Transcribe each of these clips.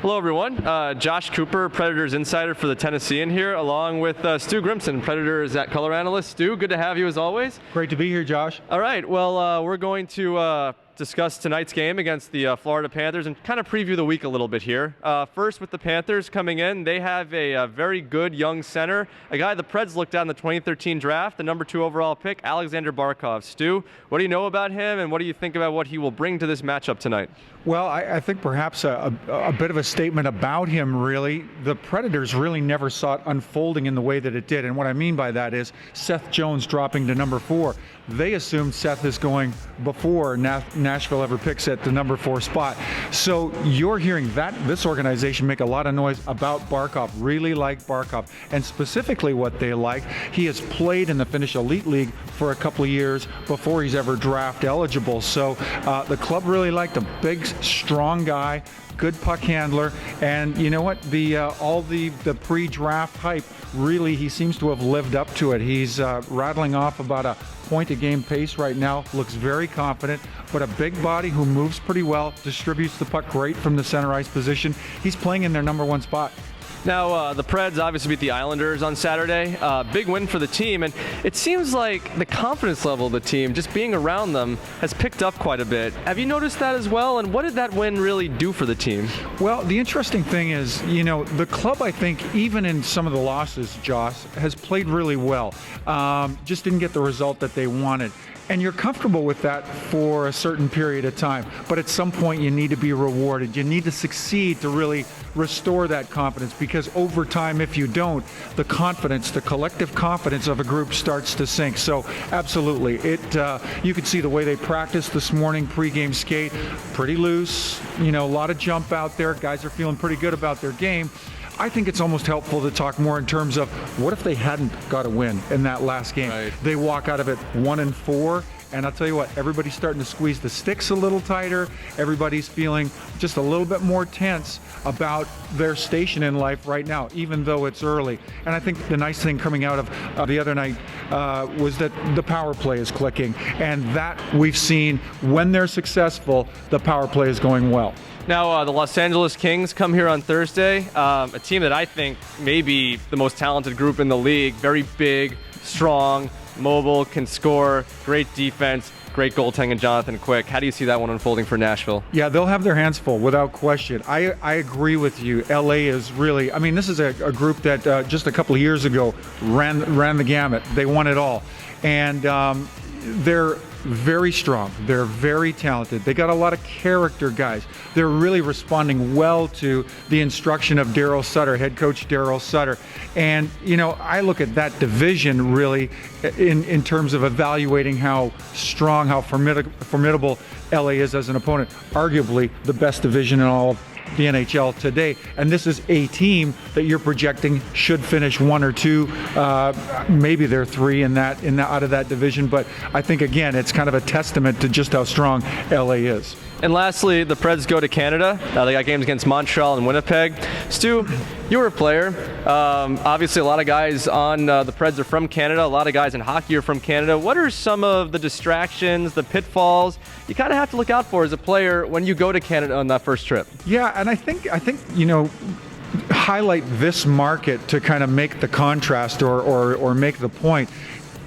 Hello, everyone. Josh Cooper, Predators insider for the Tennessean here, along with Stu Grimson, Predators color analyst. Stu, good to have you as always. Great to be here, Josh. All right. Well, we're going to discuss tonight's game against the Florida Panthers and kind of preview the week a little bit here. First, with the Panthers coming in, they have a very good young center, a guy the Preds looked at in the 2013 draft, the number 2 overall pick, Aleksander Barkov. Stu, what do you know about him, and what do you think about what he will bring to this matchup tonight? Well, I think perhaps a bit of a statement about him, really. The Predators really never saw it unfolding in the way that it did. And what I mean by that is Seth Jones dropping to number 4. They assumed Seth is going before Nashville ever picks at the number 4 spot. So you're hearing this organization make a lot of noise about Barkov, really like Barkov. And specifically what they like, he has played in the Finnish Elite League for a couple of years before he's ever draft eligible. So the club really liked him. Big, strong guy, good puck handler, and you know what? All the pre-draft hype, really, he seems to have lived up to it. He's rattling off about a point-a-game pace right now, looks very confident, but a big body who moves pretty well, distributes the puck great from the center ice position. He's playing in their number 1 spot. Now, the Preds obviously beat the Islanders on Saturday. Big win for the team, and it seems like the confidence level of the team, just being around them, has picked up quite a bit. Have you noticed that as well, and what did that win really do for the team? Well, the interesting thing is, the club, I think, even in some of the losses, Josh, has played really well. Just didn't get the result that they wanted. And you're comfortable with that for a certain period of time. But at some point, you need to be rewarded. You need to succeed to really restore that confidence, because over time, if you don't, the collective confidence of a group starts to sink. So absolutely, you could see the way they practiced this morning, pregame skate, pretty loose, a lot of jump out there. Guys are feeling pretty good about their game. I think it's almost helpful to talk more in terms of what if they hadn't got a win in that last game. Right. They walk out of it 1-4, and I'll tell you what, everybody's starting to squeeze the sticks a little tighter. Everybody's feeling just a little bit more tense about their station in life right now, even though it's early. And I think the nice thing coming out of the other night was that the power play is clicking, and that we've seen when they're successful, the power play is going well. Now, the Los Angeles Kings come here on Thursday, a team that I think may be the most talented group in the league. Very big, strong, mobile, can score, great defense, great goaltending, and Jonathan Quick. How do you see that one unfolding for Nashville? Yeah, they'll have their hands full, without question. I agree with you. LA is really, this is a group that just a couple of years ago ran the gamut. They won it all. And they're very strong. They're very talented. They got a lot of character guys. They're really responding well to the instruction of Daryl Sutter, head coach Daryl Sutter. And, I look at that division really in terms of evaluating how strong, how formidable LA is as an opponent. Arguably the best division in all of the NHL today, and this is a team that you're projecting should finish 1 or 2, maybe they're 3 out of that division. But I think again, it's kind of a testament to just how strong LA is. And lastly, the Preds go to Canada. They got games against Montreal and Winnipeg. Stu, you were a player. Obviously, a lot of guys on the Preds are from Canada. A lot of guys in hockey are from Canada. What are some of the distractions, the pitfalls you kind of have to look out for as a player when you go to Canada on that first trip? Yeah, and I think highlight this market to kind of make the contrast or make the point.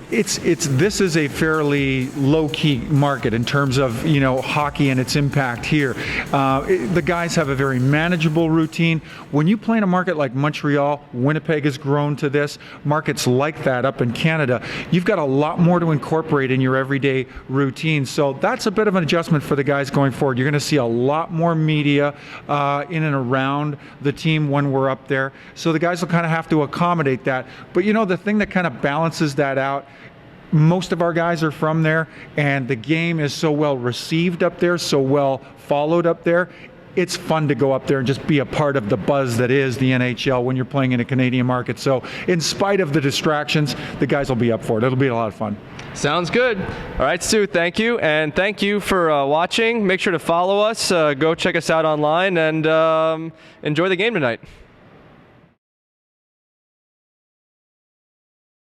This is a fairly low-key market in terms of hockey and its impact here. The guys have a very manageable routine. When you play in a market like Montreal, Winnipeg has grown to this, markets like that up in Canada, you've got a lot more to incorporate in your everyday routine. So that's a bit of an adjustment for the guys going forward. You're going to see a lot more media in and around the team when we're up there. So the guys will kind of have to accommodate that. But the thing that kind of balances that out, most of our guys are from there, and the game is so well received up there, so well followed up there. It's fun to go up there and just be a part of the buzz that is the NHL when you're playing in a Canadian market. So in spite of the distractions, the guys will be up for it. It'll be a lot of fun. Sounds good. All right, Stu, thank you. And thank you for watching. Make sure to follow us. Go check us out online and enjoy the game tonight.